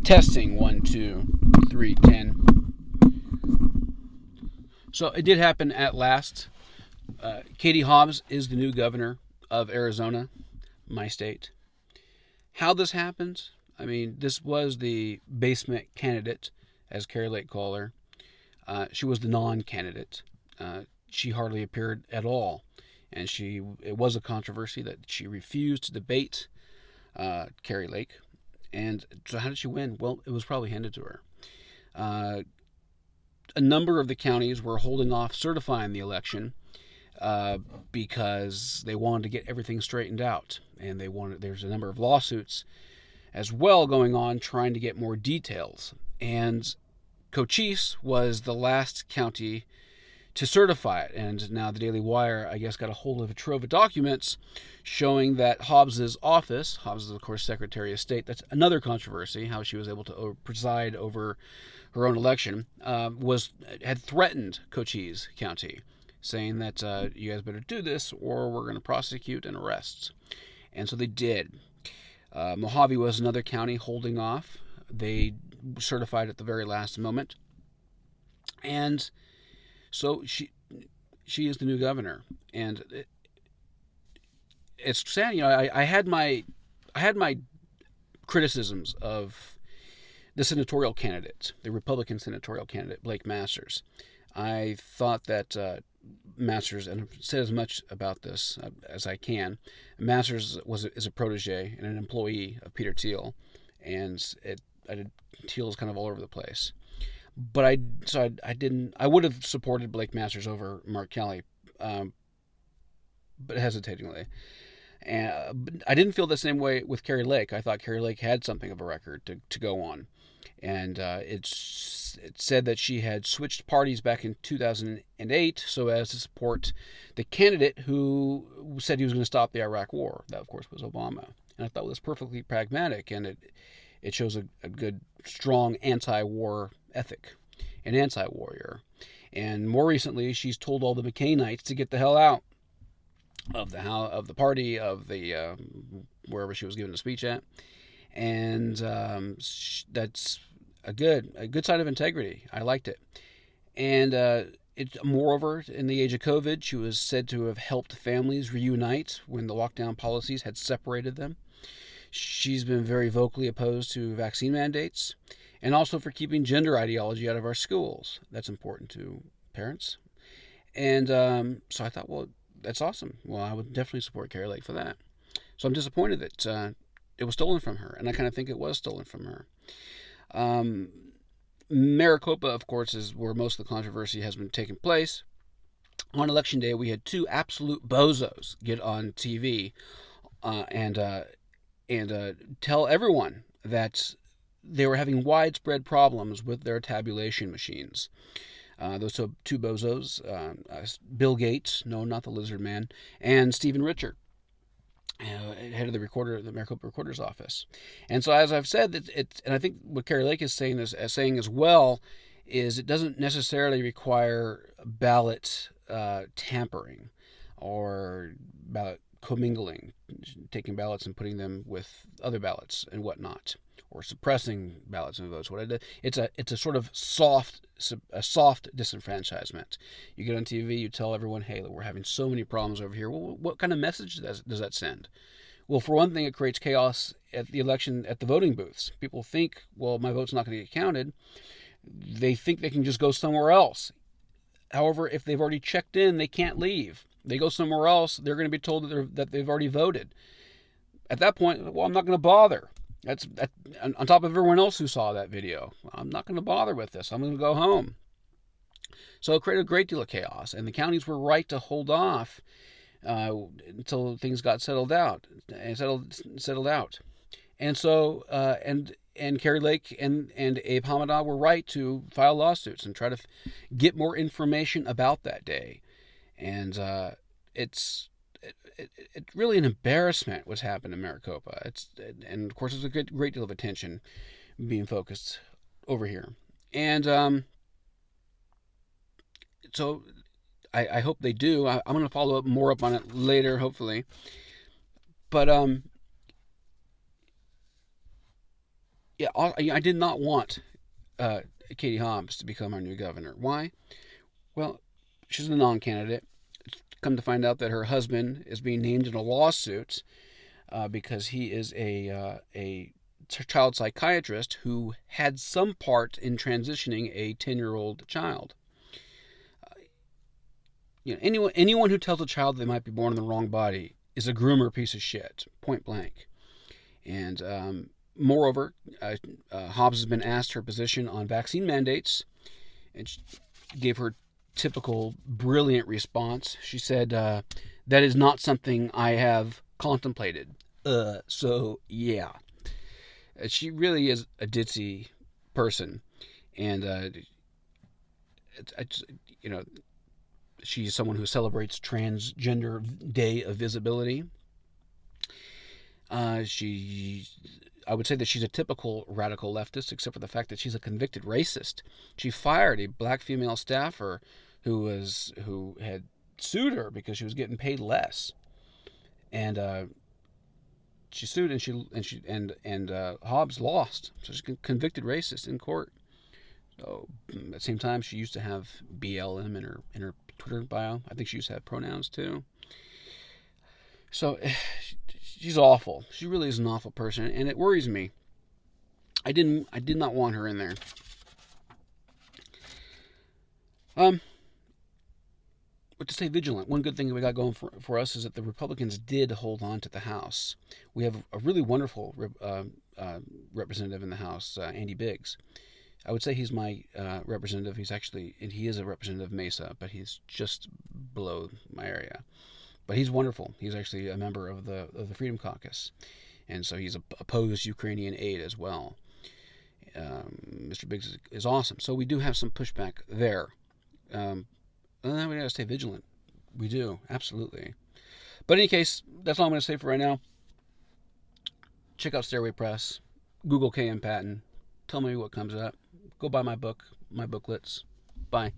Testing 1, 2, 3, 10. So it did happen at last. Katie Hobbs is the new governor of Arizona, my state. How this happened? I mean, this was the basement candidate, as Kari Lake called her. She was the non-candidate. She hardly appeared at all, and it was a controversy that she refused to debate Kari Lake. And so, how did she win? Well, it was probably handed to her. A number of the counties were holding off certifying the election because they wanted to get everything straightened out, and there's a number of lawsuits as well going on trying to get more details. And Cochise was the last county to certify it, and now the Daily Wire, I guess, got a hold of a trove of documents showing that Hobbs's office, Hobbs is of course Secretary of State, that's another controversy, how she was able to preside over her own election, had threatened Cochise County, saying that you guys better do this or we're going to prosecute and arrest. And so they did. Mojave was another county holding off. They certified at the very last moment. And so she is the new governor. And it's sad, I had my criticisms of the senatorial candidate, the Republican senatorial candidate, Blake Masters. I thought that Masters, and I've said as much about this as I can, Masters is a protege and an employee of Peter Thiel, and Thiel is kind of all over the place. But I would have supported Blake Masters over Mark Kelly, but hesitatingly. But I didn't feel the same way with Kari Lake. I thought Kari Lake had something of a record to go on. And it said that she had switched parties back in 2008 so as to support the candidate who said he was going to stop the Iraq War. That, of course, was Obama. And I thought it was perfectly pragmatic, and it shows a good, strong anti-war ethic, an anti-warrior. And more recently, she's told all the McCainites to get the hell out of the party, of the wherever she was giving a speech at. And that's a good sign of integrity. I liked it. And moreover, in the age of COVID, she was said to have helped families reunite when the lockdown policies had separated them. She's been very vocally opposed to vaccine mandates, and also for keeping gender ideology out of our schools. That's important to parents. And so I thought, well, that's awesome. Well, I would definitely support Kari Lake for that. So I'm disappointed that it was stolen from her, and I kind of think it was stolen from her. Maricopa, of course, is where most of the controversy has been taking place. On Election Day, we had two absolute bozos get on TV and tell everyone that they were having widespread problems with their tabulation machines. Those two bozos, Bill Gates, no, not the Lizard Man, and Stephen Richard, head of the Maricopa Recorder's Office. And so, as I've said, and I think what Kari Lake is saying as well, is it doesn't necessarily require ballot tampering or ballot commingling, taking ballots and putting them with other ballots and whatnot, or suppressing ballots and votes. It's a sort of soft disenfranchisement. You get on TV, you tell everyone, hey, we're having so many problems over here. Well, what kind of message does that send? Well, for one thing, it creates chaos at the election, at the voting booths. People think, well, my vote's not going to get counted. They think they can just go somewhere else. However, if they've already checked in, they can't leave. They go somewhere else, they're going to be told that they've already voted. At that point, well, I'm not going to bother. That's on top of everyone else who saw that video. I'm not going to bother with this. I'm going to go home. So it created a great deal of chaos, and the counties were right to hold off until things got settled out. And so and Kari Lake and Abe Hamadeh were right to file lawsuits and try to get more information about that day. And it's really an embarrassment what's happened in Maricopa. And of course there's a great deal of attention being focused over here. And so I hope they do. I'm going to follow more up on it later, hopefully. But Yeah, I did not want uh, Katie Hobbs to become our new governor. Why? Well, she's a non-candidate. Come to find out that her husband is being named in a lawsuit because he is a child psychiatrist who had some part in transitioning a 10-year-old child. Anyone who tells a child they might be born in the wrong body is a groomer piece of shit, point blank. And moreover, Hobbs has been asked her position on vaccine mandates, and she gave her typical brilliant response. She said, "That is not something I have contemplated." So yeah, she really is a ditzy person, and I just, you know, she's someone who celebrates Transgender Day of Visibility. She I would say that she's a typical radical leftist, except for the fact that she's a convicted racist. She fired a black female staffer who had sued her because she was getting paid less, and she sued and Hobbs lost. So she's a convicted racist in court. So at the same time, she used to have BLM in her Twitter bio. I think she used to have pronouns too. So she's awful. She really is an awful person, and it worries me. I did not want her in there. Um, but to stay vigilant, one good thing that we got going for us is that the Republicans did hold on to the House. We have a really wonderful representative in the House, Andy Biggs. I would say he's my representative. He is a representative of Mesa, but he's just below my area. But he's wonderful. He's actually a member of the Freedom Caucus, and so he's opposed Ukrainian aid as well. Mr. Biggs is awesome. So we do have some pushback there. And then we got to stay vigilant. We do, absolutely. But in any case, that's all I'm going to say for right now. Check out Stairway Press. Google KM Patten. Tell me what comes up. Go buy my book, my booklets. Bye.